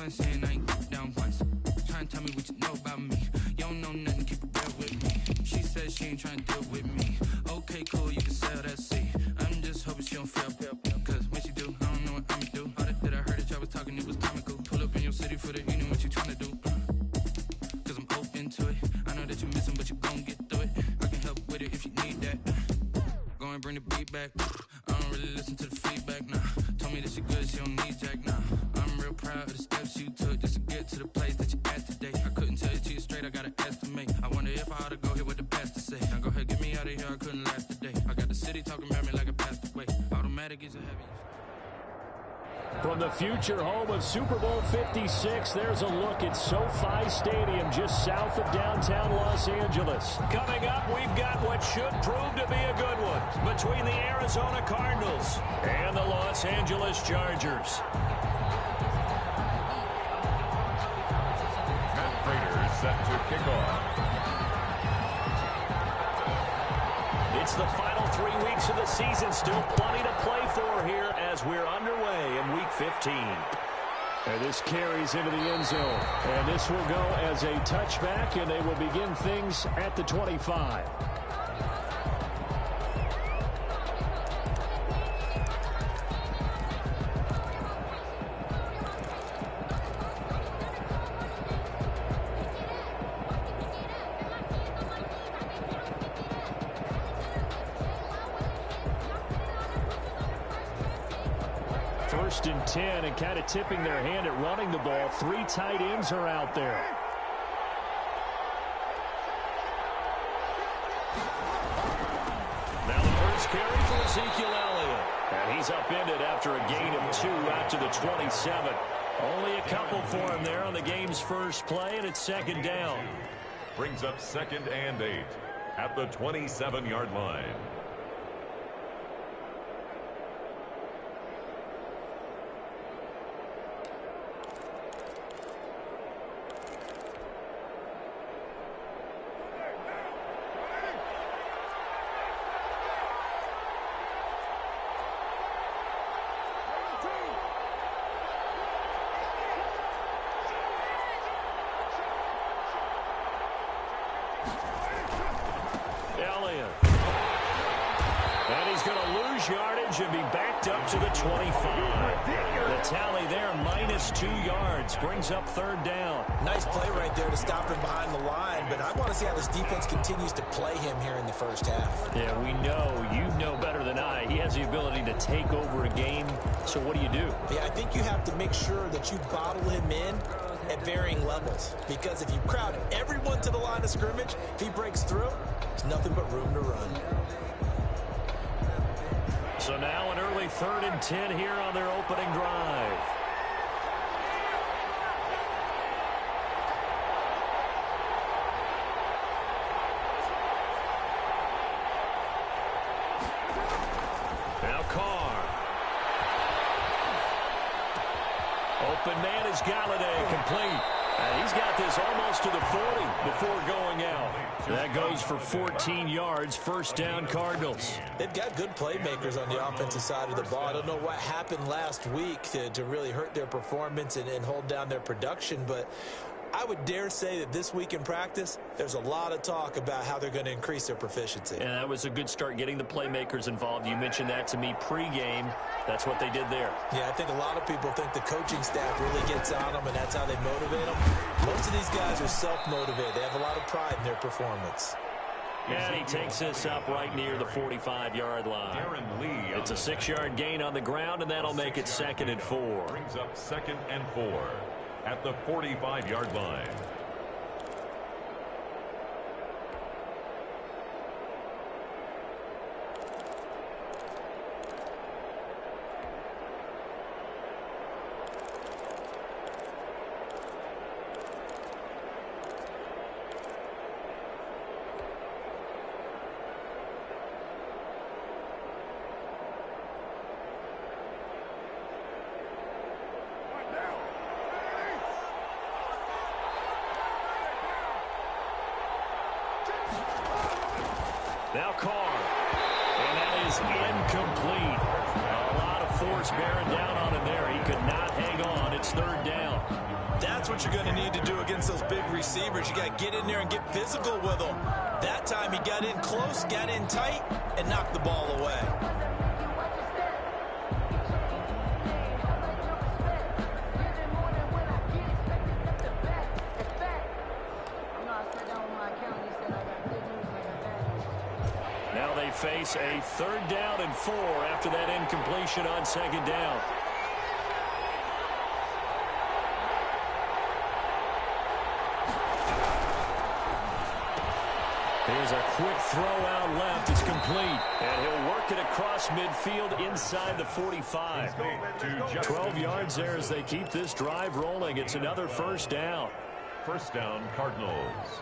one saying I ain't down once. Trying to tell me what you know about me. You don't know nothing, keep it real with me. She said she ain't trying to deal with me. Okay, cool, you can sell that seat. I'm just hoping she don't feel. Cause when she do, I don't know what I'ma do. All that I heard that y'all was talking, it was comical. Pull up in your city for the evening, what you trying to do? Cause I'm open to it. I know that you're missing, but you gon' get through it. I can help with it if you need that. Go and bring the beat back. I don't really listen to the feedback, nah. Told me that she good, she don't need jack, nah. I'm real proud of the steps you took just to get to the place that you're at today. I couldn't tell it to you straight, I gotta estimate. I wonder if I ought to go here with the pastor say. Now go ahead, get me out of here, I couldn't last today. I got the city talking about me like I passed away. Automatic is a heavy. From the future home of Super Bowl 56, there's a look at SoFi Stadium just south of downtown Los Angeles. Coming up, we've got what should prove to be a good one between the Arizona Cardinals and the Los Angeles Chargers. Matt Prater set to kick off. It's the final 3 weeks of the season. Still plenty to play for here as we're underway in Week 15. And this carries into the end zone. And this will go as a touchback, and they will begin things at the 25. First and 10, and kind of tipping their hand at running the ball. 3 tight ends are out there. Now the first carry for Ezekiel Elliott. And he's upended after a gain of 2 out to the 27. Only a couple for him there on the game's first play, and it's second down. Brings up 2nd and 8 at the 27-yard line. Should be backed up to the 25. The tally there, minus 2 yards, brings up 3rd down. Nice play right there to stop him behind the line, but I want to see how this defense continues to play him here in the first half. Yeah, we know, you know better than I, he has the ability to take over a game, so what do you do? Yeah, I think you have to make sure that you bottle him in at varying levels, because if you crowd everyone to the line of scrimmage, if he breaks through, there's nothing but room to run. So now an early 3rd and 10 here on their opening drive. Now Carr. Open man is Galladay, complete. And he's got this almost to the 40 before going out. That goes for 14 yards, first down Cardinals. They've got good playmakers on the offensive side of the ball. I don't know what happened last week to really hurt their performance and hold down their production, but I would dare say that this week in practice, there's a lot of talk about how they're going to increase their proficiency. And that was a good start getting the playmakers involved. You mentioned that to me pregame. That's what they did there. Yeah, I think a lot of people think the coaching staff really gets on them, and that's how they motivate them. Most of these guys are self-motivated. They have a lot of pride in their performance. And he takes this up right near the 45-yard line. It's a 6-yard gain on the ground, and that'll make it 2nd and 4. Brings up 2nd and 4 at the 45-yard line. Now Carr. And that is incomplete. A lot of force bearing down on him there. He could not hang on. It's 3rd down. big receivers. You got to get in there and get physical with them. That time he got in close, got in tight, and knocked the ball away. Now they face a 3rd down and 4 after that incompletion on 2nd down. Here's a quick throw out left. It's complete. And he'll work it across midfield inside the 45. 12 yards there as they keep this drive rolling. It's another 1st down. 1st down, Cardinals.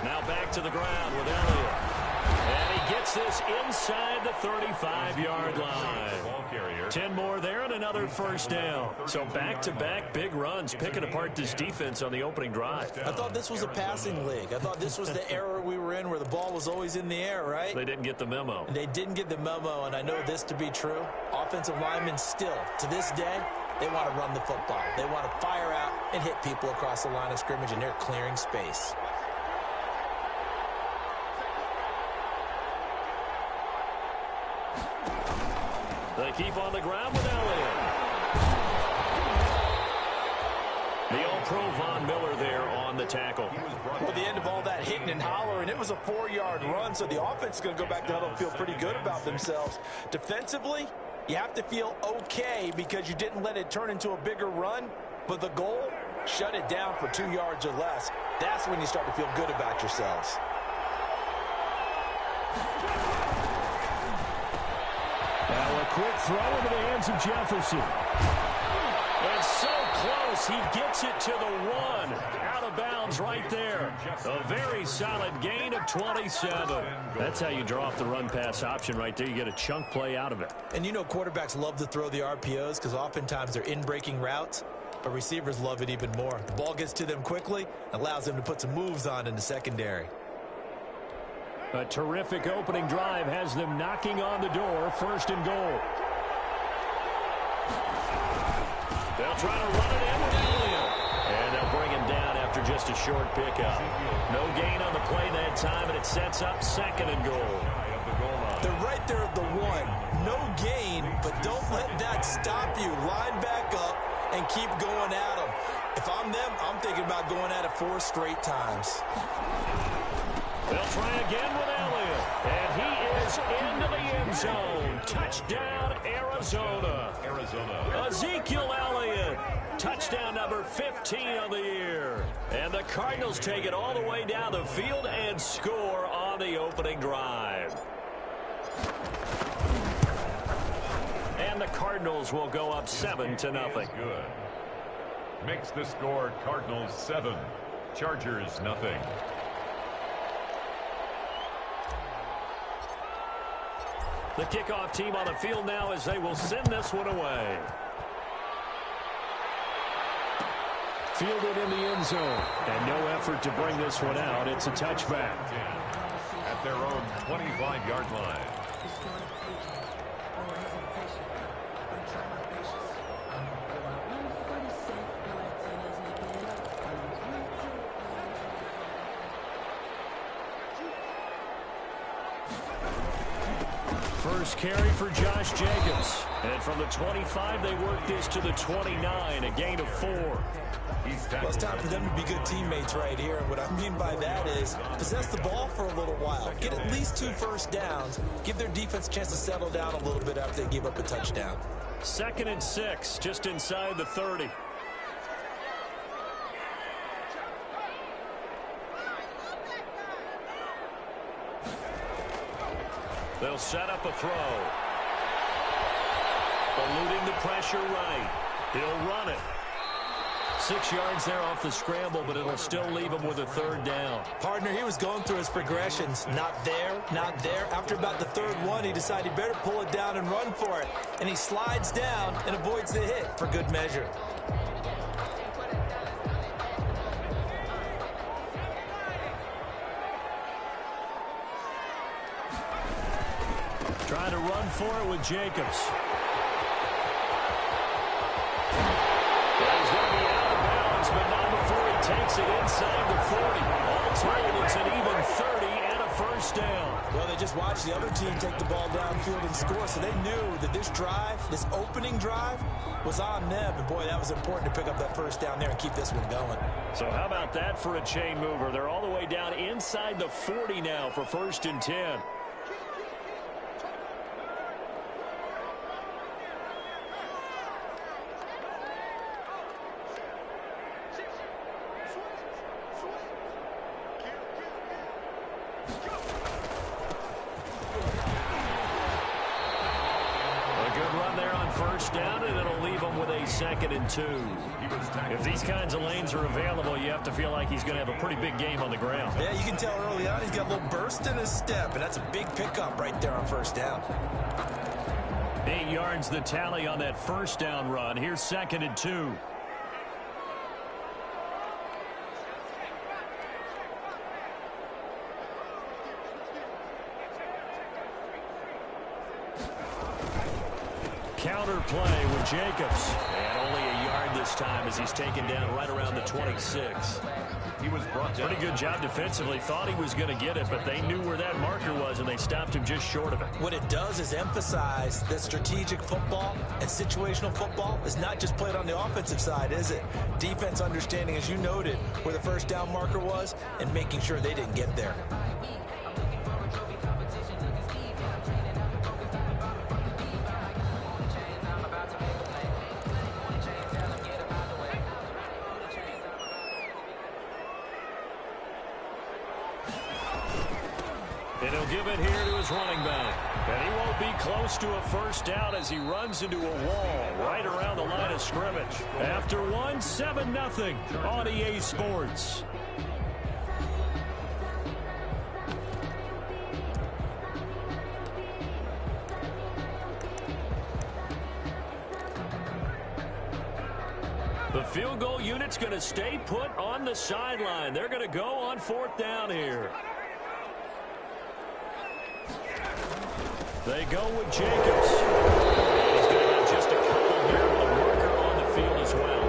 Now back to the ground with Elliott. And he gets this inside the 35-yard line. 10 more there and another 1st down. So back-to-back big runs, picking apart this defense on the opening drive. I thought this was a passing league. I thought this was the era we were in where the ball was always in the air, right? They didn't get the memo. They didn't get the memo, and I know this to be true. Offensive linemen still, to this day, they want to run the football. They want to fire out and hit people across the line of scrimmage, and they're clearing space. They keep on the ground with Elliott. The All-Pro Von Miller there on the tackle. Well, at the end of all that hitting and hollering, it was a 4-yard run, so the offense is going to go back to huddle and feel pretty good about themselves. Defensively, you have to feel okay because you didn't let it turn into a bigger run, but the goal, shut it down for 2 yards or less. That's when you start to feel good about yourselves. Now a quick throw into the hands of Jefferson. And so close, he gets it to the 1. Out of bounds right there. A very solid gain of 27. That's how you draw up the run-pass option right there. You get a chunk play out of it. And you know quarterbacks love to throw the RPOs because oftentimes they're in-breaking routes, but receivers love it even more. The ball gets to them quickly, allows them to put some moves on in the secondary. A terrific opening drive has them knocking on the door. 1st and goal. They'll try to run it in with Elliott. And they'll bring him down after just a short pickup. No gain on the play that time, and it sets up 2nd and goal. They're right there at the 1. No gain, but don't let that stop you. Line back up and keep going at them. If I'm them, I'm thinking about going at it 4 straight times. They'll try again with Elliott. And he is into the end zone. Touchdown, Arizona. Ezekiel Elliott. Touchdown number 15 of the year. And the Cardinals take it all the way down the field and score on the opening drive. And the Cardinals will go up 7-0. Good. Makes the score Cardinals 7, Chargers nothing. The kickoff team on the field now as they will send this one away. Fielded in the end zone. And no effort to bring this one out. It's a touchback. At their own 25-yard line. First carry for Josh Jacobs. And from the 25, they work this to the 29, a gain of 4. Well, it's time for them to be good teammates right here. And what I mean by that is possess the ball for a little while. Get at least 2 first downs. Give their defense a chance to settle down a little bit after they give up a touchdown. 2nd and 6, just inside the 30. They'll set up a throw. Eluding the pressure right. He'll run it. 6 yards there off the scramble, but it'll still leave him with a 3rd down. Partner, he was going through his progressions. Not there, not there. After about the 3rd one, he decided he better pull it down and run for it. And he slides down and avoids the hit for good measure. Trying to run for it with Jacobs. He's going to be out of bounds, but not before he takes it inside the 40. All told, it's an even 30 and a first down. Well, they just watched the other team take the ball downfield and score, so they knew that this drive, this opening drive, was on them. And, boy, that was important to pick up that first down there and keep this one going. So how about that for a chain mover? They're all the way down inside the 40 now for 1st and 10. Down, and it'll leave him with a 2nd and 2. If these kinds of lanes are available, you have to feel like he's going to have a pretty big game on the ground. Yeah, you can tell early on he's got a little burst in his step, and that's a big pickup right there on 1st down. 8 yards the tally on that 1st down run. Here's 2nd and 2. Counter play with Jacobs. And only a yard this time as he's taken down right around the 26. He was brought down. Pretty good job defensively. Thought he was going to get it, but they knew where that marker was, and they stopped him just short of it. What it does is emphasize that strategic football and situational football is not just played on the offensive side, is it? Defense understanding, as you noted, where the 1st down marker was and making sure they didn't get there. And he'll give it here to his running back. And he won't be close to a 1st down as he runs into a wall right around the line of scrimmage. After 7-0 on EA Sports. The field goal unit's going to stay put on the sideline. They're going to go on 4th down here. They go with Jacobs. And he's going to have just a couple here with a marker on the field as well.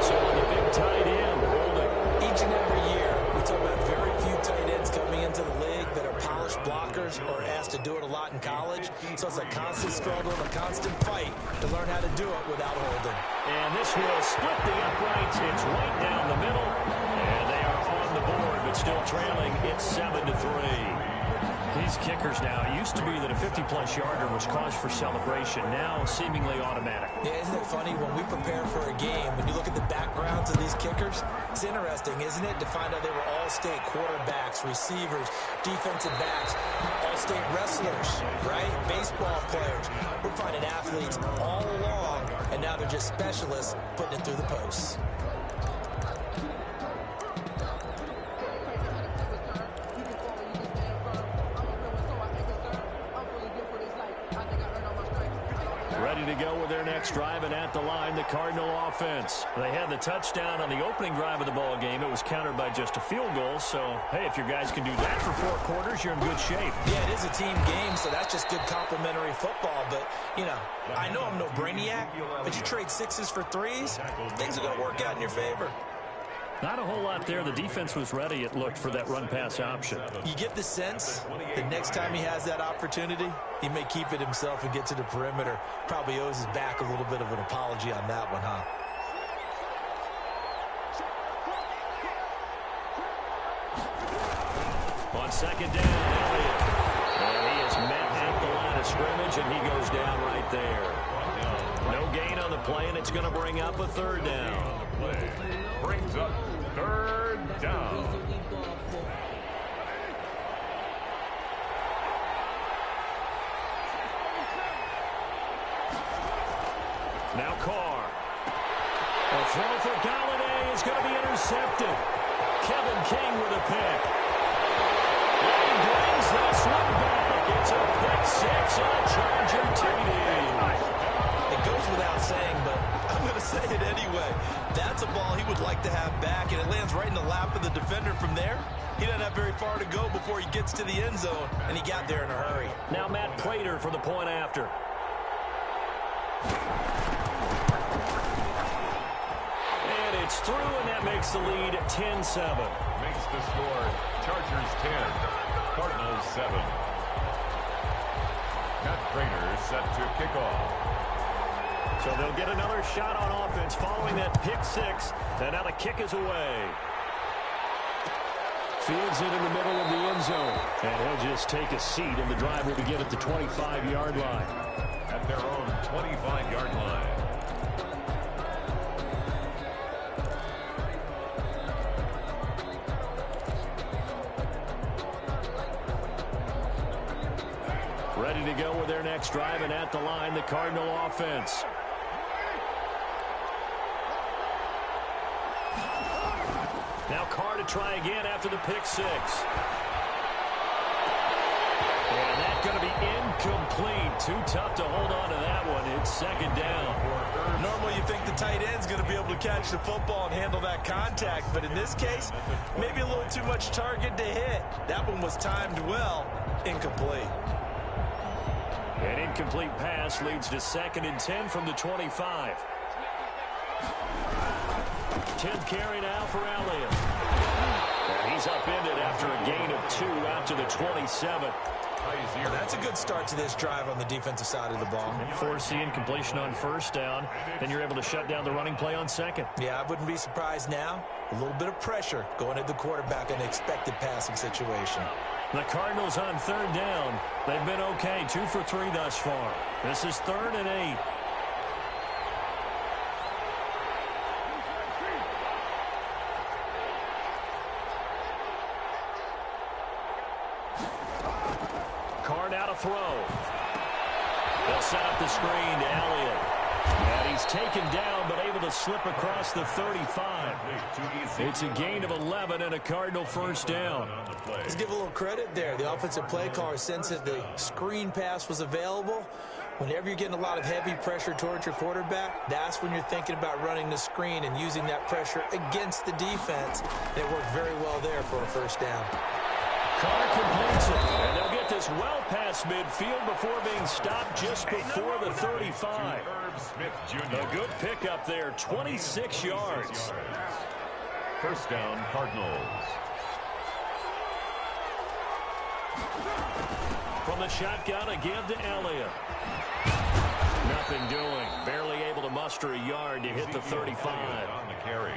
So on the big tight end, holding. Each and every year, we talk about very few tight ends coming into the league that are polished blockers or asked to do it a lot in college. So it's a constant struggle and a constant fight to learn how to do it without holding. And this will split the uprights. It's right down the middle. And they are on the board, but still trailing. It's 7-3. These kickers now, it used to be that a 50-plus yarder was cause for celebration. Now, seemingly automatic. Yeah, isn't it funny when we prepare for a game, when you look at the backgrounds of these kickers, it's interesting, isn't it, to find out they were all-state quarterbacks, receivers, defensive backs, all-state wrestlers, right? Baseball players. We're finding athletes all along, and now they're just specialists putting it through the posts. Ready to go with their next drive, and at the line, the Cardinal offense. They had the touchdown on the opening drive of the ball game. It was countered by just a field goal. So, hey, if your guys can do that for 4 quarters, you're in good shape. Yeah, it is a team game, so that's just good complementary football. But, you know, I know I'm no brainiac, but you trade 6s for 3s, things are going to work out in your favor. Not a whole lot there. The defense was ready, it looked, for that run-pass option. You get the sense that next time he has that opportunity, he may keep it himself and get to the perimeter. Probably owes his back a little bit of an apology on that one, huh? On 2nd down, Elliott. And he is met at the line of scrimmage, and he goes down right there. No gain on the play, and it's going to bring up a 3rd down. Brings up 3rd down. Now Carr. A throw for Galladay is going to be intercepted. Kevin King with a pick. And he brings this one back. It's a pick 6 on a Charger TD. It goes without saying, but I'm going to say it anyway. That's a ball he would like to have back, and it lands right in the lap of the defender from there. He doesn't have very far to go before he gets to the end zone, and he got there in a hurry. Now Matt Prater for the point after. And it's through, and that makes the lead 10-7. Makes the score Chargers 10, Cardinals 7. Matt Prater set to kick off. So they'll get another shot on offense following that pick six. And now the kick is away. Fields it in the middle of the end zone. And he'll just take a seat, and the drive will begin at the 25-yard line. At their own 25-yard line. Ready to go with their next drive, and at the line, the Cardinal offense. Now Carr to try again after the pick six. And that's going to be incomplete. Too tough to hold on to that one. It's second down. Normally you think the tight end's going to be able to catch the football and handle that contact, but in this case, maybe a little too much target to hit. That one was timed well. Incomplete. An incomplete pass leads to 2nd and 10 from the 25. 10th carry now for Elliott. And he's upended after a gain of 2 out to the 27. Well, that's a good start to this drive on the defensive side of the ball. Force the incompletion on first down. Then you're able to shut down the running play on second. Yeah, I wouldn't be surprised now. A little bit of pressure going at the quarterback in an expected passing situation. The Cardinals on 3rd down. They've been okay, 2 for 3 thus far. This is 3rd and 8. Carr now to throw. They'll set up the screen to Elliott. And he's taken down, but able to slip across the 35. It's a gain of 11 and a Cardinal first down. Let's give a little credit there. The offensive play caller sensed that the screen pass was available. Whenever you're getting a lot of heavy pressure towards your quarterback, that's when you're thinking about running the screen and using that pressure against the defense. And it worked very well there for a first down. Carr completes it, and they'll get this well past midfield before being stopped just before the 35. A good pickup there, 26 yards. First down, Cardinals. From the shotgun, a give to Elliott. Nothing doing. Barely able to muster a yard to hit the 35. On the carry.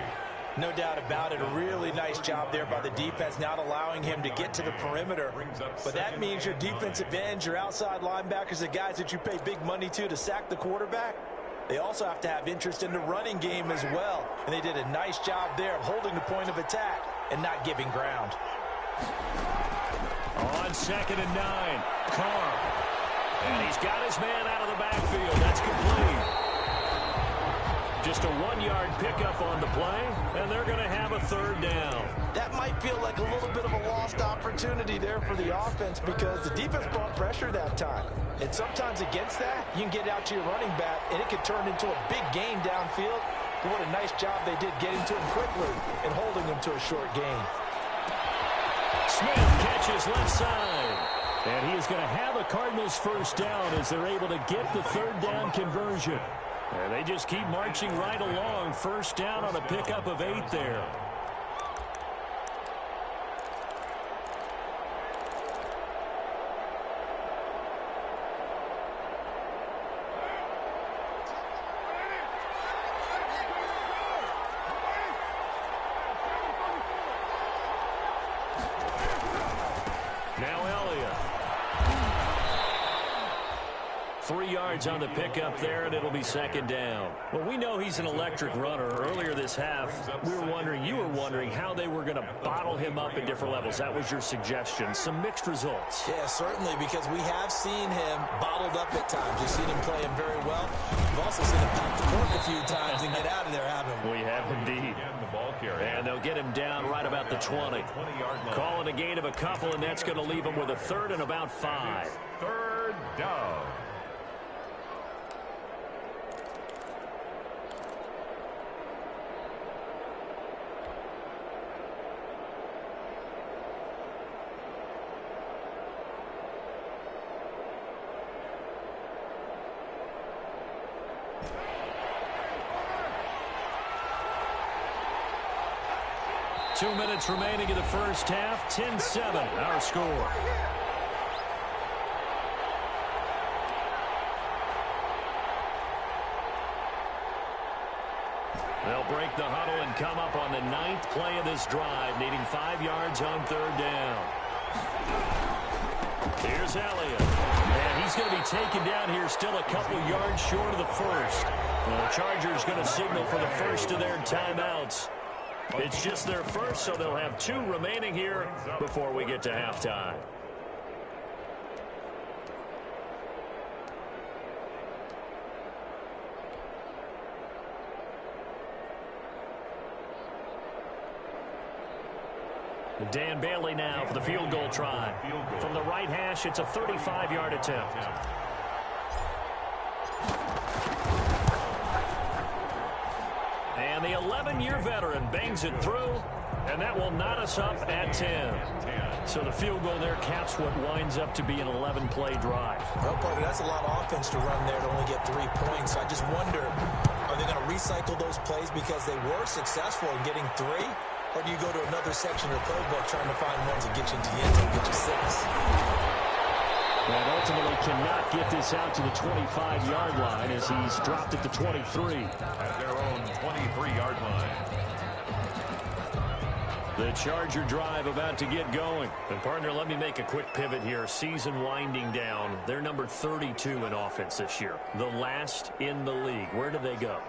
No doubt about it. A really nice job there by the defense, not allowing him to get to the perimeter. But that means your defensive ends, your outside linebackers, the guys that you pay big money to sack the quarterback, they also have to have interest in the running game as well. And they did a nice job there of holding the point of attack and not giving ground. On 2nd and 9, Carr. And he's got his man out of the backfield. That's complete. Just a 1-yard pickup on the play, and they're going to have a 3rd down. That might feel like a little bit of a lost opportunity there for the offense because the defense brought pressure that time. And sometimes against that, you can get out to your running back, and it could turn into a big gain downfield. But what a nice job they did getting to him quickly and holding him to a short gain. Smith catches left side. And he is going to have a Cardinals first down as they're able to get the 3rd down conversion. And they just keep marching right along. First down on a pickup of 8 there. Now Elliott. 3 yards on the pickup there, and it'll be 2nd down. Well, we know he's an electric runner. Earlier this half, you were wondering how they were going to bottle him up at different levels. That was your suggestion. Some mixed results. Yeah, certainly, because we have seen him bottled up at times. You've seen him playing very well. We've also seen him pop the cork a few times and get out of there, haven't we? We have indeed. And they'll get him down right about the 20. Calling a gain of a couple, and that's going to leave him with a 3rd and about 5. 3rd down. 2 minutes remaining in the first half. 10-7, our score. They'll break the huddle and come up on the 9th play of this drive, needing 5 yards on 3rd down. Here's Elliott. And he's going to be taken down here still a couple yards short of the first. Well, the Chargers going to signal for the first of their timeouts. It's just their first, so they'll have 2 remaining here before we get to halftime. Dan Bailey now for the field goal try. From the right hash, it's a 35-yard attempt. And the 11-year veteran bangs it through, and that will knot us up at 10. So the field goal there caps what winds up to be an 11-play drive. Well, Parker, that's a lot of offense to run there to only get 3 points. I just wonder, are they going to recycle those plays because they were successful in getting 3? Or do you go to another section of the playbook trying to find ones that get you into the end zone, get you 6? And ultimately cannot get this out to the 25-yard line as he's dropped at the 23. At their own 23-yard line. The Charger drive about to get going. And, partner, let me make a quick pivot here. Season winding down. They're number 32 in offense this year. The last in the league. Where do they go?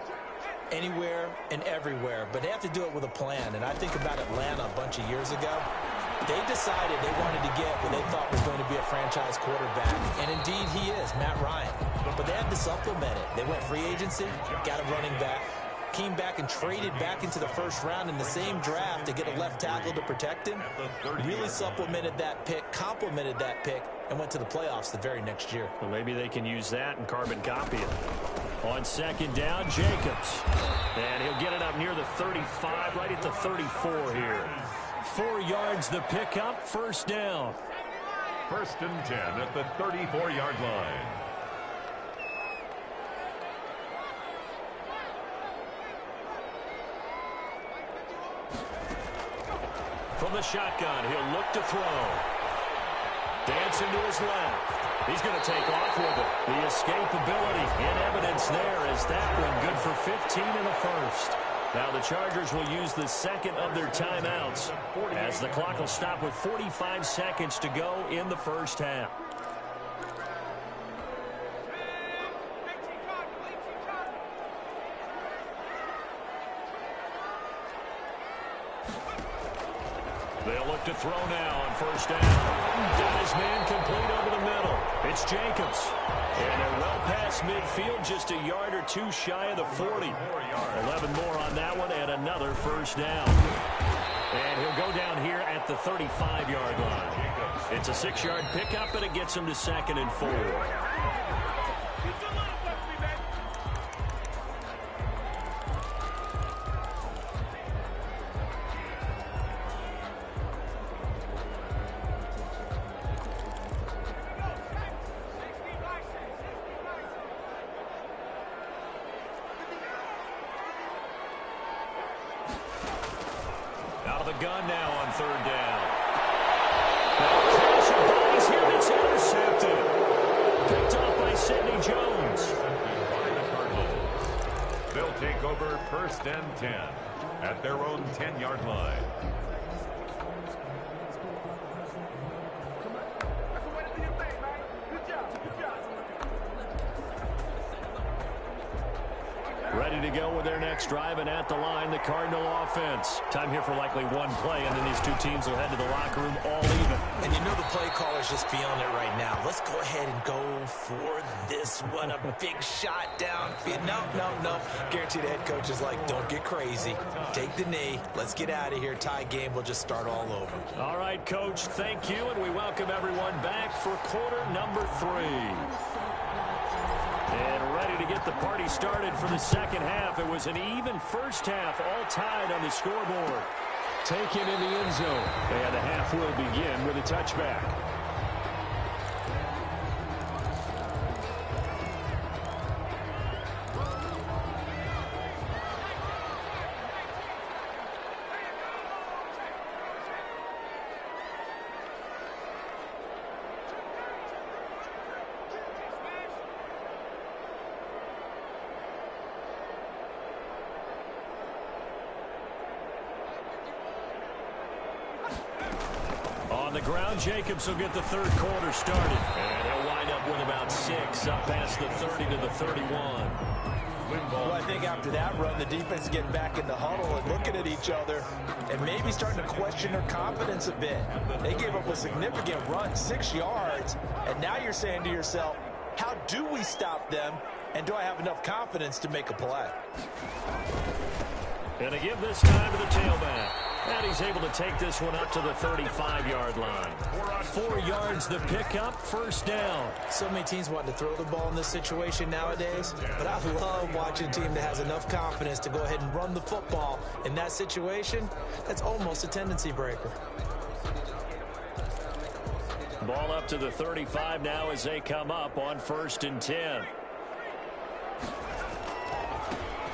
Anywhere and everywhere, but they have to do it with a plan. And I think about Atlanta a bunch of years ago. They decided they wanted to get what they thought was going to be a franchise quarterback, and indeed he is, Matt Ryan. But they had to supplement it. They went free agency, got a running back, came back and traded back into the first round in the same draft to get a left tackle to protect him. Really supplemented that pick, complemented that pick, and went to the playoffs the very next year. Well, maybe they can use that and carbon copy it. On 2nd down, Jacobs. And he'll get it up near the 35, right at the 34 here. 4 yards the pickup, 1st down. 1st and 10 at the 34-yard line. From the shotgun, he'll look to throw. Dancing to his left. He's going to take off with it. The escapability in evidence there as that one good for 15 in the first. Now the Chargers will use the 2nd of their timeouts as the clock will stop with 45 seconds to go in the first half. They'll look to throw now on 1st down. Got his man complete over the middle. It's Jacobs. And they're well past midfield, just a yard or 2 shy of the 40. 11 more on that one and another 1st down. And he'll go down here at the 35-yard line. It's a 6-yard pickup, and it gets him to 2nd and 4. Gun now on 3rd down. He's here. It's intercepted. Picked off by Sidney Jones. They'll take over 1st and 10 at their own 10-yard line. Ready to go with their next drive, and at the line, the Cardinal offense. Time here for likely 1 play, and then these 2 teams will head to the locker room all even. And you know the play caller's just feeling it right now. Let's go ahead and go for this one. A big shot down. No. Guarantee the head coach is like, don't get crazy. Take the knee. Let's get out of here. Tie game. We'll just start all over. All right, Coach, thank you, and we welcome everyone back for quarter number 3. And ready to get the party started for the 2nd half. It was an even first half, all tied on the scoreboard. Taken in the end zone. And the half will begin with a touchback. On the ground, Jacobs will get the third quarter started. And he'll wind up with about 6, up past the 30 to the 31. Well, I think after that run, the defense is getting back in the huddle and looking at each other and maybe starting to question their confidence a bit. They gave up a significant run, 6 yards, and now you're saying to yourself, how do we stop them, and do I have enough confidence to make a play? And to give this time to the tailback. And he's able to take this one up to the 35-yard line. 4 yards the pickup, first down. So many teams want to throw the ball in this situation nowadays, but I love watching a team that has enough confidence to go ahead and run the football. In that situation, that's almost a tendency breaker. Ball up to the 35 now as they come up on 1st and 10.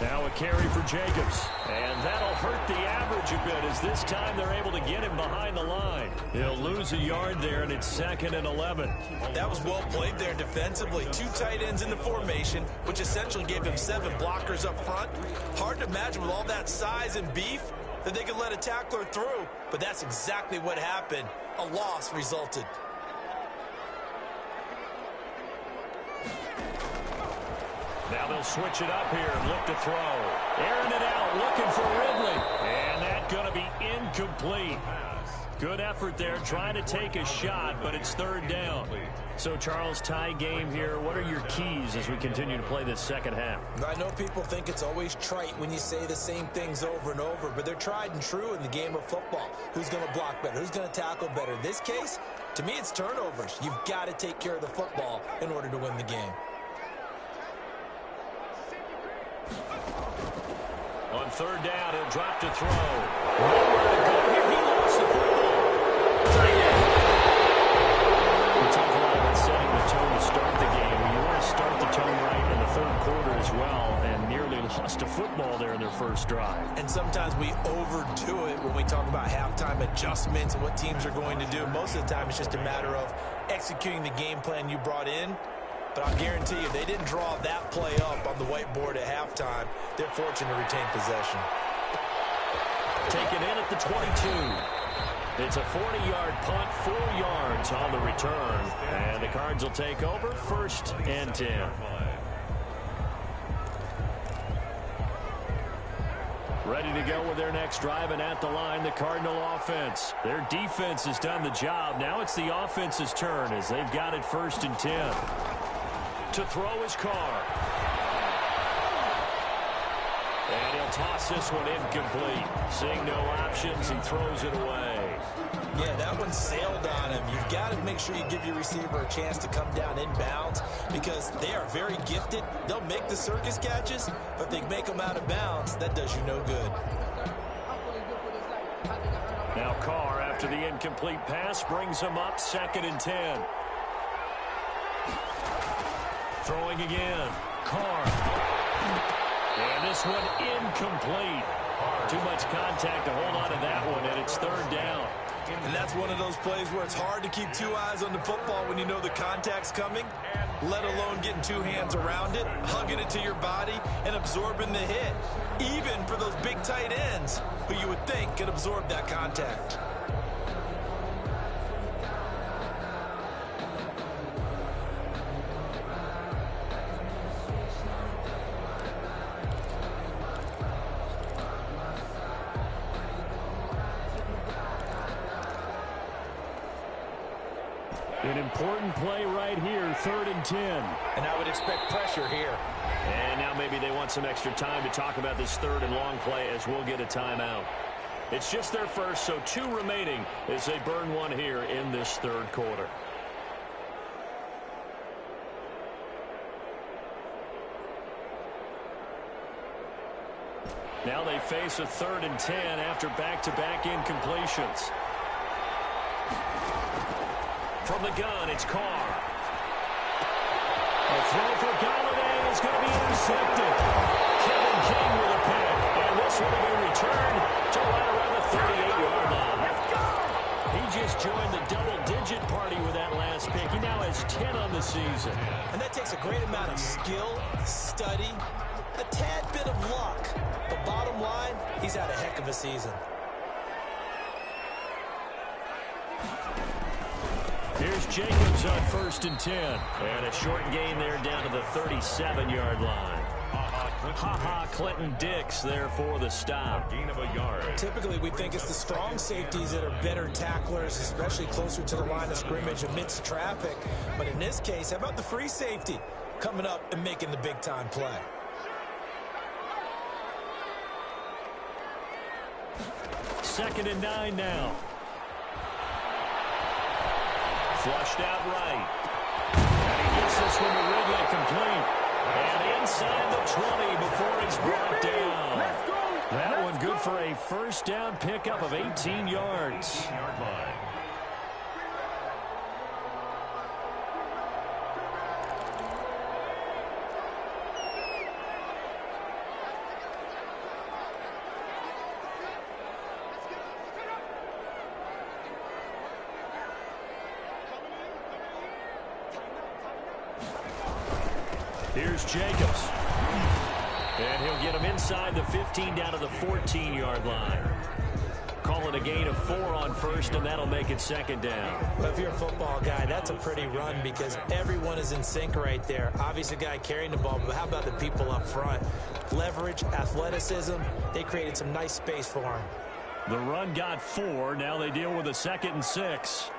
Now a carry for Jacobs, and that'll hurt the average a bit as this time they're able to get him behind the line. He'll lose a yard there, and it's 2nd and 11. That was well played there defensively. 2 tight ends in the formation, which essentially gave them 7 blockers up front. Hard to imagine with all that size and beef that they could let a tackler through, but that's exactly what happened. A loss resulted. Now they'll switch it up here and look to throw. Airing it out, looking for Ridley. And that's going to be incomplete. Good effort there, trying to take a shot, but it's 3rd down. So, Charles, tie game here. What are your keys as we continue to play this second half? I know people think it's always trite when you say the same things over and over, but they're tried and true in the game of football. Who's going to block better? Who's going to tackle better? In this case, to me, it's turnovers. You've got to take care of the football in order to win the game. On 3rd down, he'll drop to throw. Nowhere to go here. He lost the football. We talk a lot about setting the tone to start the game. You want to start the tone right in the 3rd quarter as well, and nearly lost a football there in their first drive. And sometimes we overdo it when we talk about halftime adjustments and what teams are going to do. Most of the time, it's just a matter of executing the game plan you brought in. But I'll guarantee you, they didn't draw that play up on the whiteboard at halftime. They're fortunate to retain possession. Taken in at the 22. It's a 40-yard punt, 4 yards on the return. And the Cards will take over, 1st and 10. Ready to go with their next drive, and at the line, the Cardinal offense. Their defense has done the job. Now it's the offense's turn as they've got it 1st and 10. To throw his Carr. And he'll toss this one incomplete. Seeing no options, he throws it away. Yeah, that one sailed on him. You've got to make sure you give your receiver a chance to come down inbounds because they are very gifted. They'll make the circus catches, but if they make them out of bounds, that does you no good. Now Carr, after the incomplete pass, brings him up 2nd and 10. Throwing again. Carr. And this one incomplete. Too much contact to hold on to that one, and it's 3rd down. And that's one of those plays where it's hard to keep 2 eyes on the football when you know the contact's coming, let alone getting 2 hands around it, hugging it to your body, and absorbing the hit. Even for those big tight ends who you would think could absorb that contact. An important play right here, 3rd and 10. And I would expect pressure here. And now maybe they want some extra time to talk about this 3rd and long play as we'll get a timeout. It's just their first, so 2 remaining as they burn one here in this 3rd quarter. Now they face a 3rd and 10 after back-to-back incompletions. From the gun, it's Carr. A throw for Golladay is going to be intercepted. Kevin King with a pick. And this one will be returned to right around the 38-yard line. He just joined the double-digit party with that last pick. He now has 10 on the season. And that takes a great amount of skill, study, a tad bit of luck. But bottom line, he's had a heck of a season. Here's Jacobs on 1st and 10. And a short gain there down to the 37-yard line. Clinton Dix there for the stop. Gain of a yard. Typically, we think it's the strong safeties that are better tacklers, especially closer to the line of scrimmage amidst traffic. But in this case, how about the free safety coming up and making the big-time play? Second and 9 now. Flushed out right. And he gets this one to Ridley complete. And inside the 20 before he's brought down. That one good for a first down pickup of 18 yards. 18-yard line. Here's Jacobs. And he'll get him inside the 15 down to the 14-yard line. Call it a gain of 4 on first, and that'll make it second down. Well, if you're a football guy, that's a pretty run because everyone is in sync right there. Obviously, the guy carrying the ball, but how about the people up front? Leverage, athleticism, they created some nice space for him. The run got 4. Now they deal with a 2nd and 6.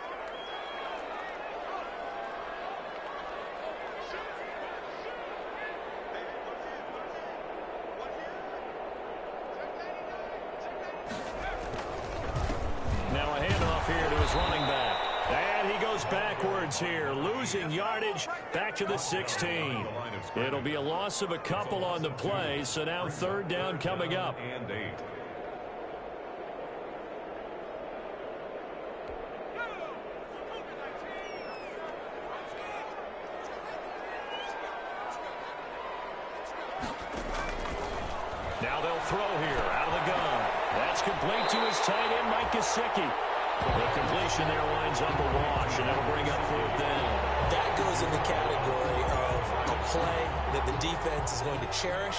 Running back. And he goes backwards here, losing yardage back to the 16. It'll be a loss of a couple on the play, so now 3rd down coming up. And 8. Now they'll throw here out of the gun. That's complete to his tight end, Mike Gesicki. The completion there winds up a wash, and it'll bring up 4th down. That goes in the category of a play that the defense is going to cherish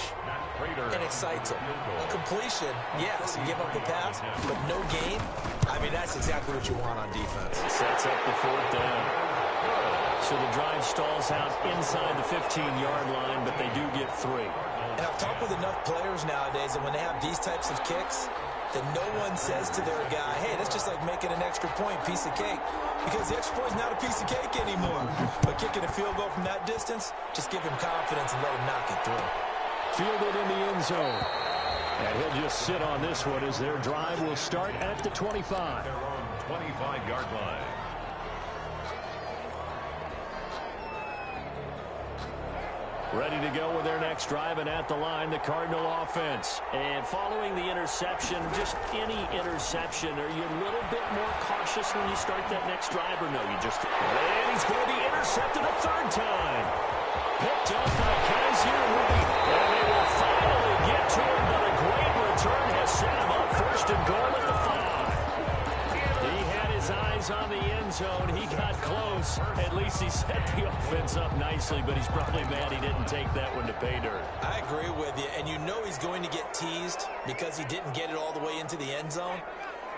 and excites them. A completion, yes, you give up the pass, but no gain. I mean, that's exactly what you want on defense. Sets up the 4th down. So the drive stalls out inside the 15-yard line, but they do get 3. And I've talked with enough players nowadays, and when they have these types of kicks, that no one says to their guy, hey, that's just like making an extra point, piece of cake. Because the extra point is not a piece of cake anymore. But kicking a field goal from that distance, just give him confidence and let him knock it through. Fielded in the end zone. And he'll just sit on this one as their drive will start at the 25. Their own 25-yard line. Ready to go with their next drive, and at the line, the Cardinal offense. And following the interception, just any interception, are you a little bit more cautious when you start that next drive, or no? You just... And he's going to be intercepted a 3rd time. Picked up by Kaiser White. And they will finally get to him, but a great return has set him up 1st and goal at the 5. He had his eyes on the end zone. He got close. At least he set the offense up nicely, but he's probably mad he didn't take that one to pay dirt. I agree with you, and you know he's going to get teased because he didn't get it all the way into the end zone.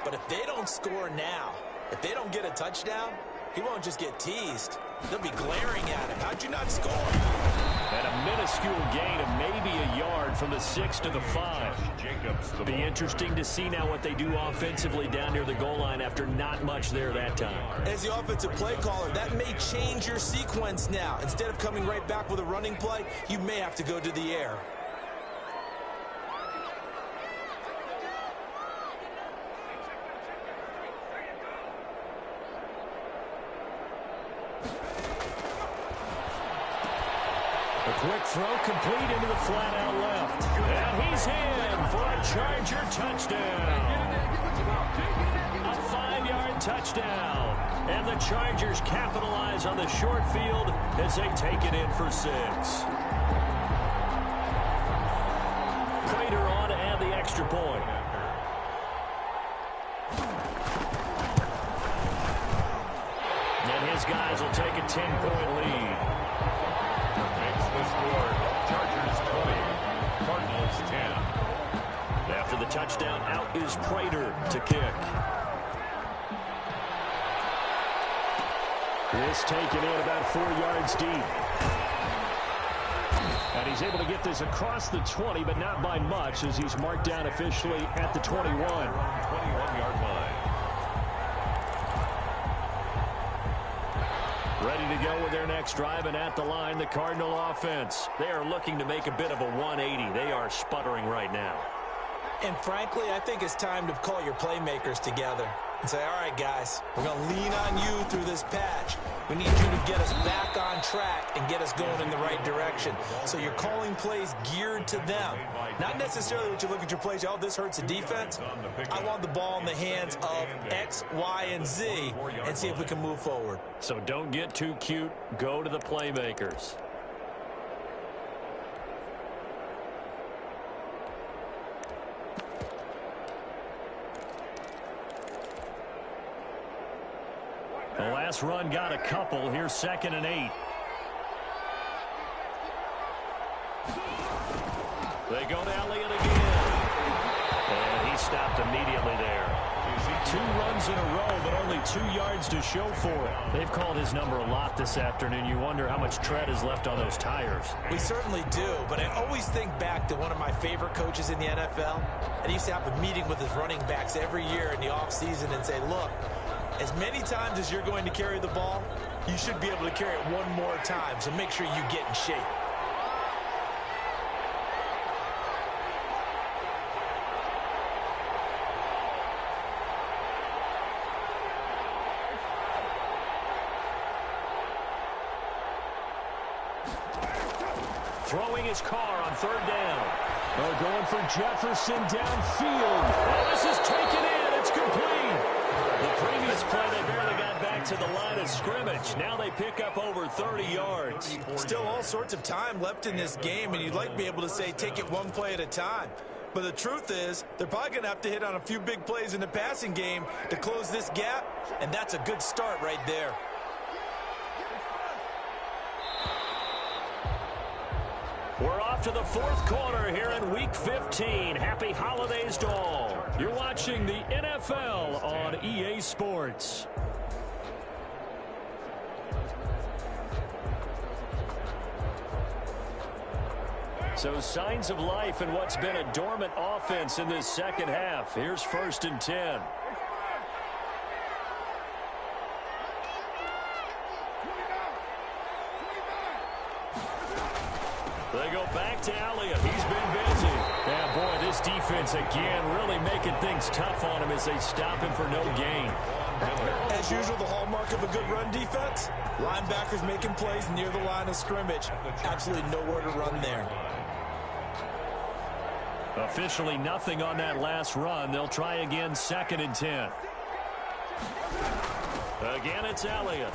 But if they don't score now, if they don't get a touchdown, he won't just get teased. They'll be glaring at him. How'd you not score? And a minuscule gain of maybe a yard from the 6 to the 5. Be interesting to see now what they do offensively down near the goal line after not much there that time. As the offensive play caller, that may change your sequence now. Instead of coming right back with a running play, you may have to go to the air. A quick throw complete into the flat out left. And he's in for a Charger touchdown. A 5-yard touchdown. And the Chargers capitalize on the short field as they take it in for 6. Prater on to add the extra point. And his guys will take a 10-point lead. The score, Chargers 20, Cardinals 10. After the touchdown, out is Prater to kick. This taken in about 4 yards deep. And he's able to get this across the 20, but not by much, as he's marked down officially at the 21. 21-yard line. Ready to go with their next drive, and at the line, the Cardinal offense. They are looking to make a bit of a 180. They are sputtering right now. And frankly, I think it's time to call your playmakers together and say, all right, guys, we're going to lean on you through this patch. We need you to get us back on track and get us going in the right direction. So you're calling plays geared to them. Not necessarily what you look at your plays, oh, this hurts the defense. I want the ball in the hands of X, Y, and Z and see if we can move forward. So don't get too cute. Go to the playmakers. The last run got a couple. Here's 2nd and 8. They go to Elliott again. And he stopped immediately there. 2 runs in a row, but only 2 yards to show for it. They've called his number a lot this afternoon. You wonder how much tread is left on those tires. We certainly do, but I always think back to one of my favorite coaches in the NFL. And he used to have a meeting with his running backs every year in the offseason and say, look, as many times as you're going to carry the ball, you should be able to carry it one more time, so make sure you get in shape. Throwing his car on 3rd down. They're going for Jefferson downfield. Oh, this is taken in. It's complete. The previous play, they barely got back to the line of scrimmage. Now they pick up over 30 yards. Still all sorts of time left in this game, and you'd like to be able to say take it one play at a time. But the truth is, they're probably going to have to hit on a few big plays in the passing game to close this gap, and that's a good start right there. We're off to the 4th quarter here in Week 15. Happy holidays to all. You're watching the NFL on EA Sports. So signs of life in what's been a dormant offense in this second half. Here's 1st and 10. They go back to Elliott. He's been busy. Yeah, boy, this defense again really making things tough on him as they stop him for no gain. As usual, the hallmark of a good run defense, linebackers making plays near the line of scrimmage. Absolutely nowhere to run there. Officially nothing on that last run. They'll try again 2nd and 10. Again, it's Elliott.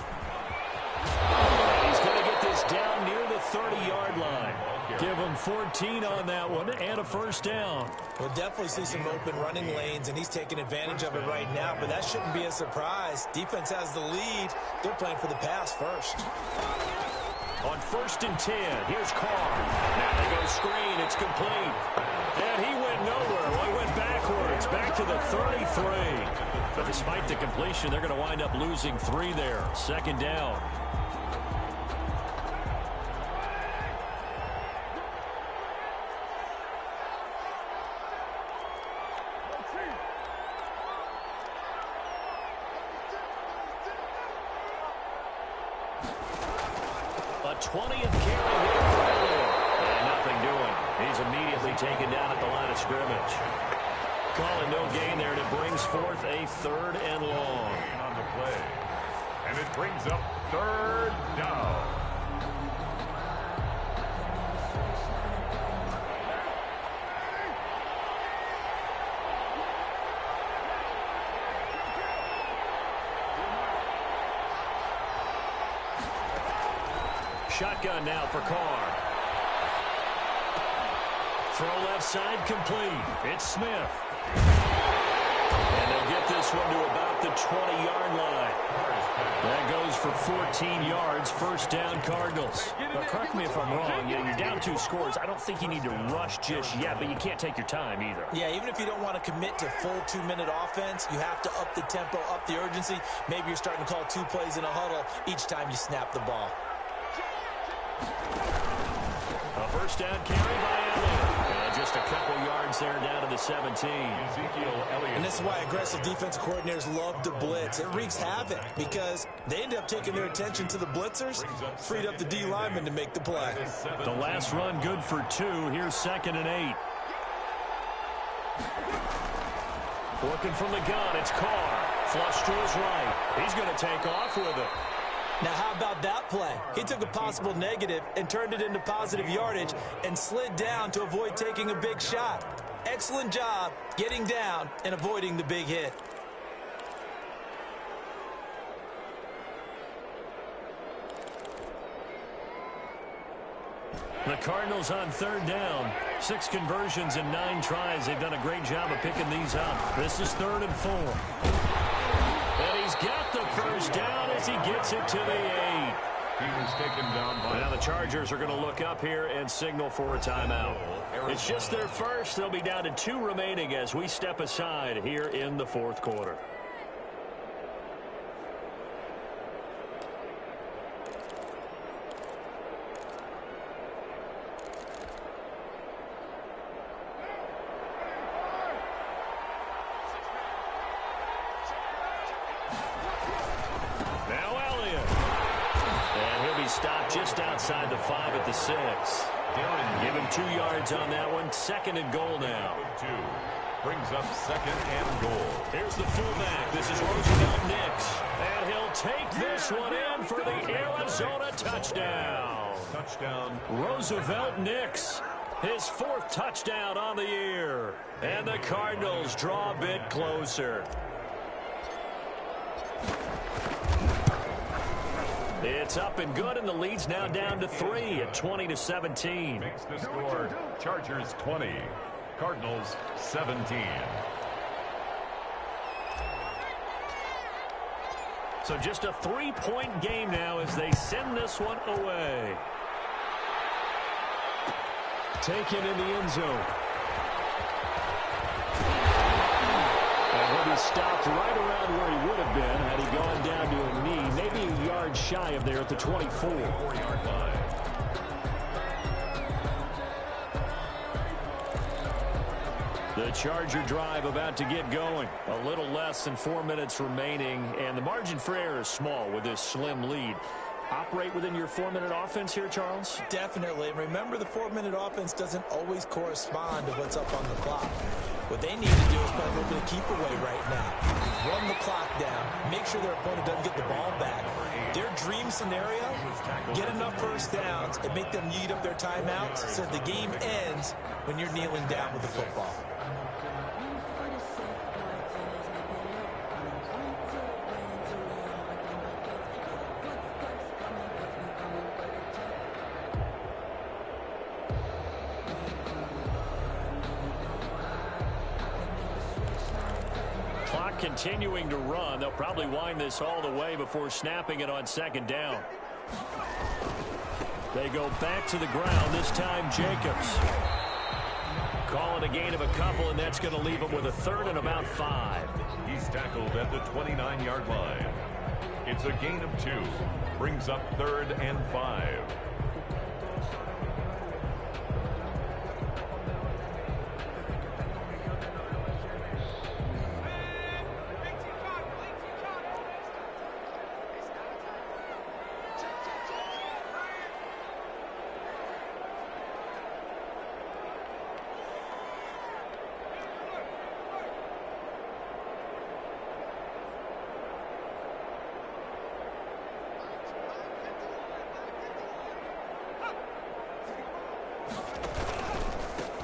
And he's going to get this down near the 30-yard line. Give him 14 on that one and a 1st down. We'll definitely see some open running lanes, and he's taking advantage of it right now, but that shouldn't be a surprise. Defense has the lead. They're playing for the pass first. On 1st and 10, here's Carr. Now they go screen. It's complete. And he went nowhere. Well, he went backwards, back to the 33. But despite the completion, they're going to wind up losing 3 there. 2nd down. A 20th carry here for Elliott. And nothing doing. He's immediately taken down at the line of scrimmage. Calling no gain there, and it brings forth a 3rd and long. On the play. And it brings up 3rd down. Shotgun now for Carr. Throw left side complete. It's Smith. And they'll get this one to about the 20-yard line. That goes for 14 yards, first down Cardinals. But correct me if I'm wrong, you're down 2 scores. I don't think you need to rush just yet, but you can't take your time either. Yeah, even if you don't want to commit to full 2-minute offense, you have to up the tempo, up the urgency. Maybe you're starting to call 2 plays in a huddle each time you snap the ball. A first down carry by Elliott. And just a couple yards there down to the 17. Ezekiel Elliott. And this is why aggressive defensive coordinators love to blitz. It wreaks havoc because they end up taking their attention to the blitzers, freed up the D lineman to make the play. The last run good for 2. Here's 2nd and 8. Working from the gun, it's Carr. Flush to his right. He's going to take off with it. Now, how about that play? He took a possible negative and turned it into positive yardage and slid down to avoid taking a big shot. Excellent job getting down and avoiding the big hit. The Cardinals on 3rd down. 6 conversions and 9 tries. They've done a great job of picking these up. This is 3rd and 4. And he's got the first down as he gets it to the 8. He was taken down by... Now the Chargers are going to look up here and signal for a timeout. It's just their first. They'll be down to 2 remaining as we step aside here in the 4th quarter. Stopped just outside the 5 at the 6. Give him 2 yards on that one. 2nd and goal now. 2 brings up 2nd and goal. Here's the fullback. This is Roosevelt Nix. And he'll take this one in for the Arizona touchdown. Touchdown. Roosevelt Nix. His 4th touchdown on the year. And the Cardinals draw a bit closer. It's up and good, and the lead's now down to 3 at 20-17. Makes the score Chargers 20, Cardinals 17. So just a 3-point game now as they send this one away. Taken in the end zone. And he'll be stopped right around where he would have been had he gone down to a knee, maybe a yard shy of there at the 24. 4-yard line. The Charger drive about to get going. A little less than 4 minutes remaining, and the margin for error is small with this slim lead. Operate within your 4-minute offense here, Charles? Definitely. And remember, the 4-minute offense doesn't always correspond to what's up on the clock. What they need to do is play a little bit of keep away right now. Run the clock down. Make sure their opponent doesn't get the ball back. Their dream scenario, get enough first downs and make them eat up their timeouts so the game ends when you're kneeling down with the football. Continuing to run. They'll probably wind this all the way before snapping it on 2nd down. They go back to the ground, this time Jacobs. Calling a gain of a couple, and that's going to leave him with a 3rd and about 5. He's tackled at the 29-yard line. It's a gain of 2. Brings up 3rd and 5.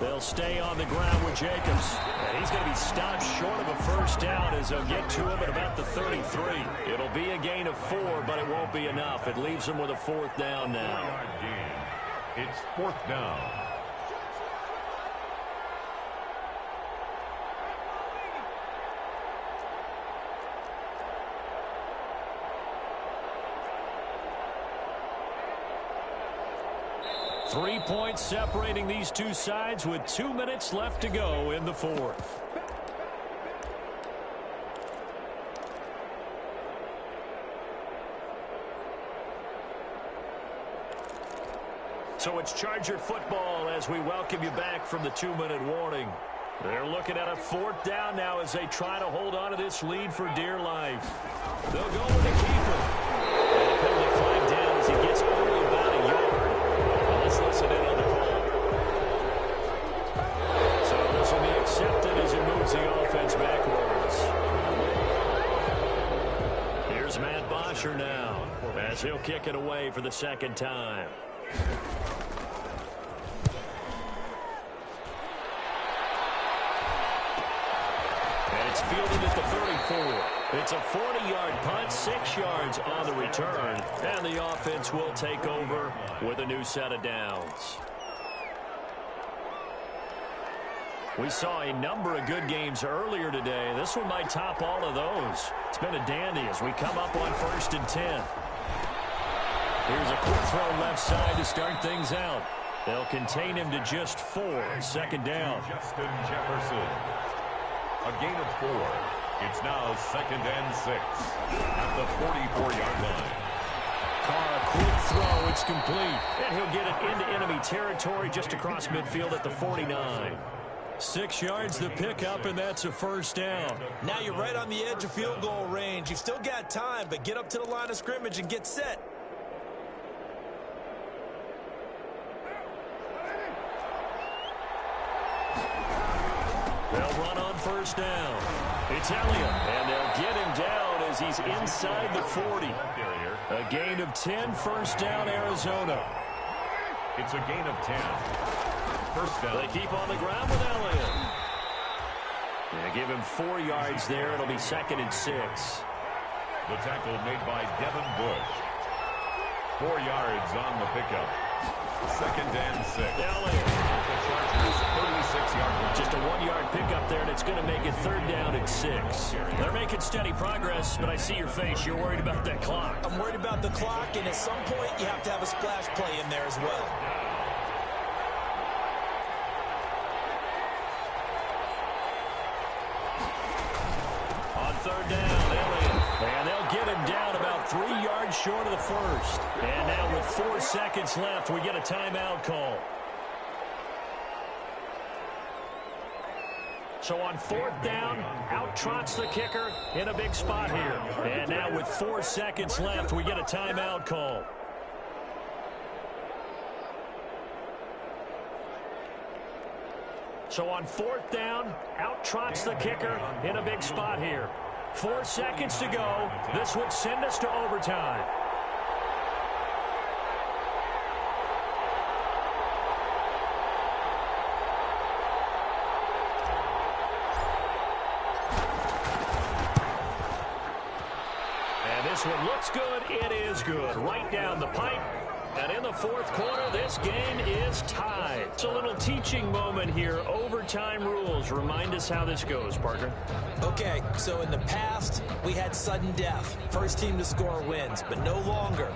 They'll stay on the ground with Jacobs. And he's going to be stopped short of a first down as they'll get to him at about the 33. It'll be a gain of 4, but it won't be enough. It leaves him with a 4th down now. 4-yard gain. It's 4th down. 3 points separating these two sides with 2 minutes left to go in the fourth. So it's Charger football as we welcome you back from the 2-minute warning. They're looking at a 4th down now as they try to hold on to this lead for dear life. They'll go with the keeper. And a penalty flag down as he gets only about a yard. Well, let's listen in on the call. So this will be accepted as he moves the offense backwards. Here's Matt Bosher now as he'll kick it away for the 2nd time. It's fielded at the 34. It's a 40-yard punt, 6 yards on the return, and the offense will take over with a new set of downs. We saw a number of good games earlier today. This one might top all of those. It's been a dandy as we come up on 1st and 10. Here's a quick throw left side to start things out. They'll contain him to just 4. 2nd down. Justin Jefferson. A gain of 4. It's now 2nd and 6 at the 44-yard line. Carr, a quick throw. It's complete. And he'll get it into enemy territory just across midfield at the 49. 6 yards to pick up, and that's a 1st down. Now you're right on the edge of field goal range. You've still got time, but get up to the line of scrimmage and get set. They'll run on 1st down. It's Elliott, and they'll get him down as he's inside the 40. A gain of 10, 1st down, Arizona. It's a gain of 10. 1st down. They keep on the ground with Elliott. They give him 4 yards there. It'll be 2nd and 6. The tackle made by Devin Bush. 4 yards on the pickup. 2nd and 6. Elliott. The Chargers 36-yard line. Just a 1-yard pickup there, and it's going to make it 3rd down and 6. They're making steady progress, but I see your face. You're worried about that clock. I'm worried about the clock, and at some point you have to have a splash play in there as well. On 3rd down, Elliott. And they'll get him down about 3 yards short of the 1st. And now with 4 seconds left, we get a timeout call. So on 4th down, out trots the kicker in a big spot here. And now with 4 seconds left, we get a timeout call. So on 4th down, out trots the kicker in a big spot here. 4 seconds to go. This would send us to overtime. And this one looks good. It is good. Right down the pipe. And in the 4th quarter, this game is tied. It's a little teaching moment here. Overtime rules. Remind us how this goes, partner. Okay, so in the past, we had sudden death. First team to score wins, but no longer.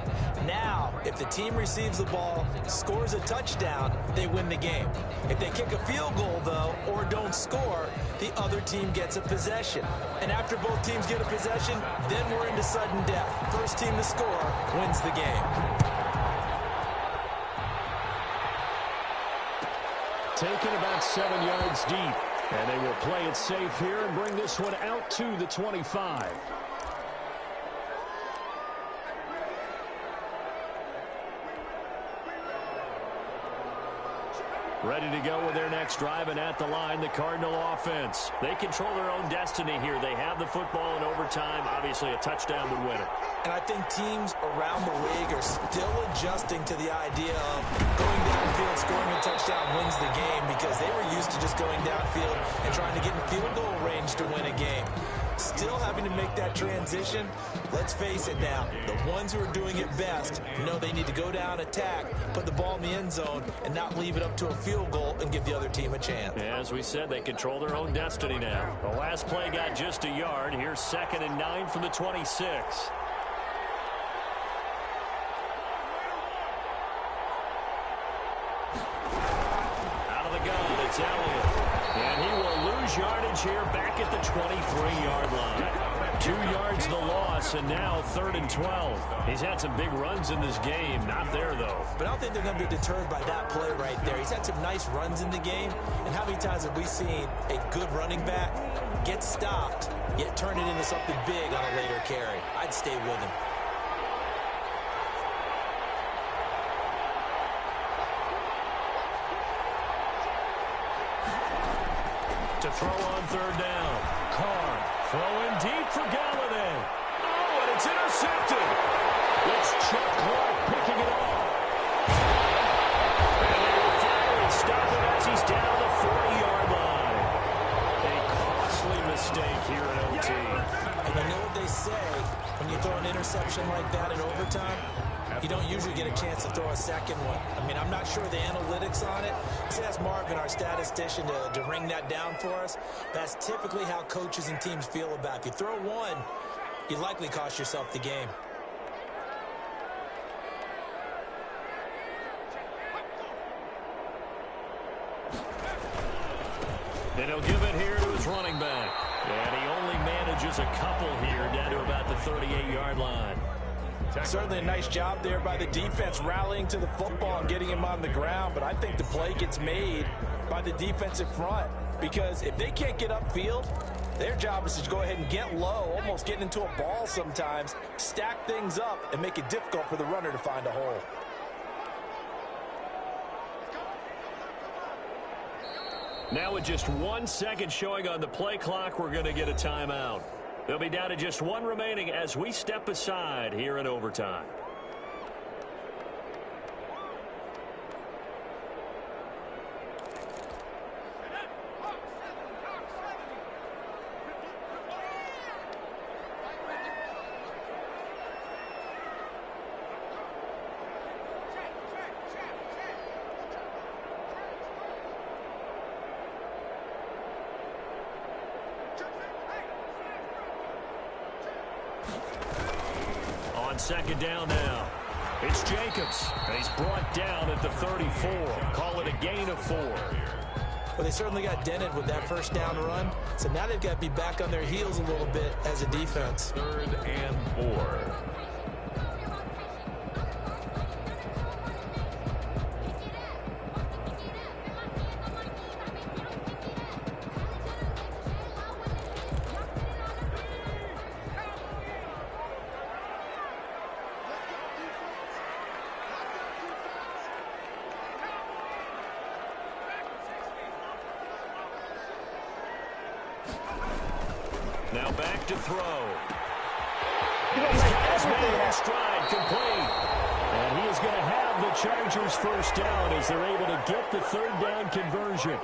Now, if the team receives the ball, scores a touchdown, they win the game. If they kick a field goal, though, or don't score, the other team gets a possession. And after both teams get a possession, then we're into sudden death. First team to score wins the game. Taken about 7 yards deep. And they will play it safe here and bring this one out to the 25. Ready to go with their next drive, and at the line, the Cardinal offense. They control their own destiny here. They have the football in overtime. Obviously, a touchdown would win it. And I think teams around the league are still adjusting to the idea of going downfield, scoring a touchdown wins the game, because they were used to just going downfield and trying to get in field goal range to win a game. Still having to make that transition. Let's face it now, the ones who are doing it best know they need to go down, attack, put the ball in the end zone, and not leave it up to a field goal and give the other team a chance. As we said, they control their own destiny now. The last play got just a yard. Here's 2nd and 9 from the 26. It's Elliott. And he will lose yardage here back at the 23-yard line. 2 yards the loss, and now 3rd and 12. He's had some big runs in this game. Not there, though. But I don't think they're going to be deterred by that play right there. He's had some nice runs in the game. And how many times have we seen a good running back get stopped, yet turn it into something big on a later carry? I'd stay with him. To throw on 3rd down. Carr throwing deep for Galladay. Oh, and it's intercepted. It's Chuck Clark picking it off. And they will finally stop him as he's down the 40-yard line. A costly mistake here in OT. And you know what they say, when you throw an interception like that in overtime, you don't usually get a chance to throw a second one. I mean, I'm not sure the analytics on it. Let's ask Marvin, our statistician, to ring that down for us. That's typically how coaches and teams feel about it. If you throw one, you likely cost yourself the game. And he'll give it here to his running back. And he only manages a couple here down to about the 38-yard line. Certainly a nice job there by the defense rallying to the football and getting him on the ground, but I think the play gets made by the defensive front because if they can't get upfield, their job is to go ahead and get low, almost get into a ball sometimes, stack things up, and make it difficult for the runner to find a hole. Now with just 1 second showing on the play clock, we're going to get a timeout. They'll be down to just one remaining as we step aside here in overtime. Second down now. It's Jacobs, and he's brought down at the 34. Call it a gain of 4. Well, they certainly got dented with that first down run, so now they've got to be back on their heels a little bit as a defense. 3rd and 4. Now back to throw. He's got his man in stride, complete. And he is going to have the Chargers first down as they're able to get the 3rd down conversion.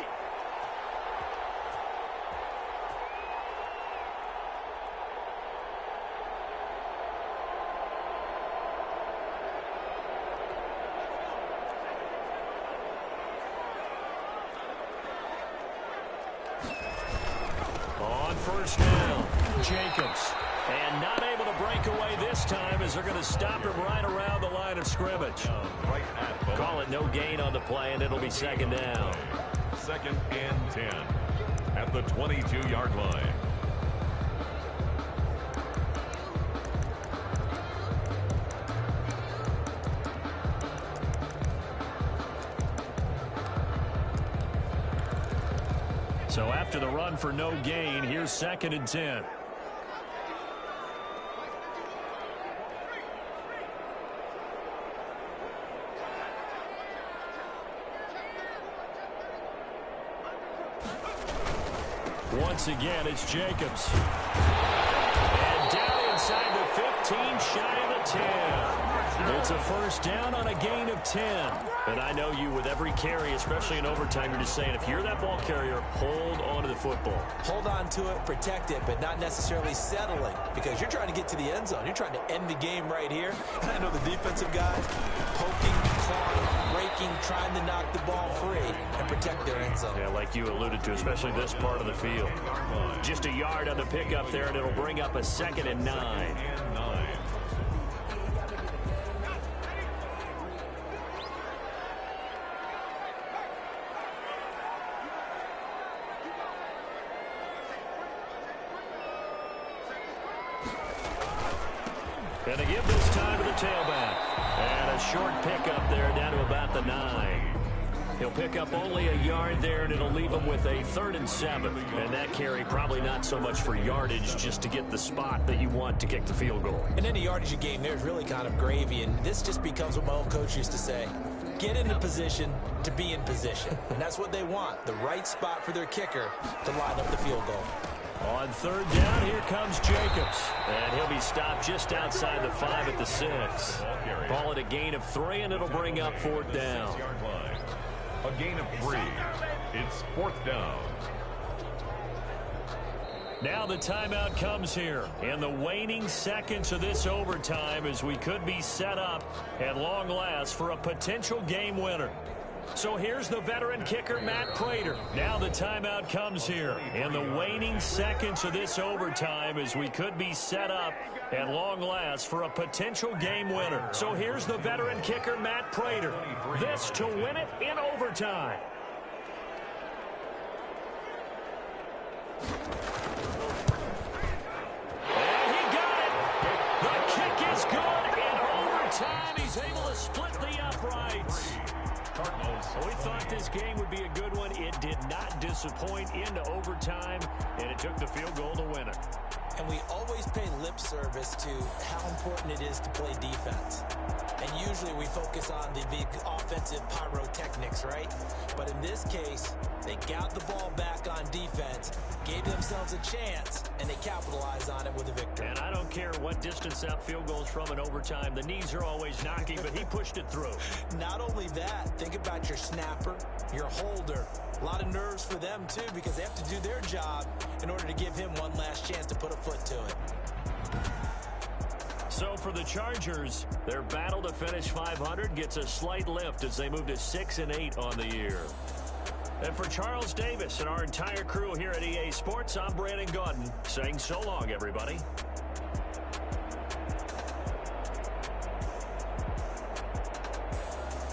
On first down, Jacobs. And not able to break away this time as they're going to stop him right around the line of scrimmage. Call it no gain on the play, and it'll be 2nd down. 2nd and 10 at the 22-yard line. So after the run for no gain, here's 2nd and 10. Once again, it's Jacobs. And down inside the 15, shy of the 10. It's a first down on a gain of 10. And I know you, with every carry, especially in overtime, you're just saying, if you're that ball carrier, hold on to the football. Hold on to it, protect it, but not necessarily settling, because you're trying to get to the end zone. You're trying to end the game right here. And I know the defensive guys poking, clawing, breaking, trying to knock the ball free and protect their end zone. Yeah, like you alluded to, especially this part of the field. Just a yard on the pickup there, and it'll bring up a 2nd and 9. And they give this time to the tailback. And a short pickup there down to about the 9. He'll pick up only a yard there, and it'll leave him with a 3rd and 7. And that carry probably not so much for yardage, just to get the spot that you want to kick the field goal. And any yardage you gain there is really kind of gravy, and this just becomes what my old coach used to say. Get into position to be in position. And that's what they want, the right spot for their kicker to line up the field goal. On 3rd down, here comes Jacobs. And he'll be stopped just outside the 5 at the 6. Ball at a gain of 3, and it'll bring up 4th down. A gain of 3. It's 4th down. Now the timeout comes here in the waning seconds of this overtime, as we could be set up at long last for a potential game winner. So here's the veteran kicker, Matt Prater. Now the timeout comes here in the waning seconds of this overtime, as we could be set up at long last for a potential game winner. So here's the veteran kicker, Matt Prater. This to win it in overtime. And he got it. The kick is good in overtime. He's able to split the uprights. We thought this game would be a good one. It did not disappoint into overtime, and it took the field goal to win it. And we always pay lip service to how important it is to play defense. And usually we focus on the big offensive pyrotechnics, right? But in this case, they got the ball back on defense, gave themselves a chance, and they capitalized on it with a victory. And I don't care what distance that field goes from in overtime. The knees are always knocking, but he pushed it through. Not only that, think about your snapper, your holder. A lot of nerves for them, too, because they have to do their job in order to give him one last chance to put a foot to it. So for the Chargers, their battle to finish 500 gets a slight lift as they move to 6-8 on the year. And for Charles Davis and our entire crew here at EA Sports, I'm Brandon Gaudin saying so long, everybody.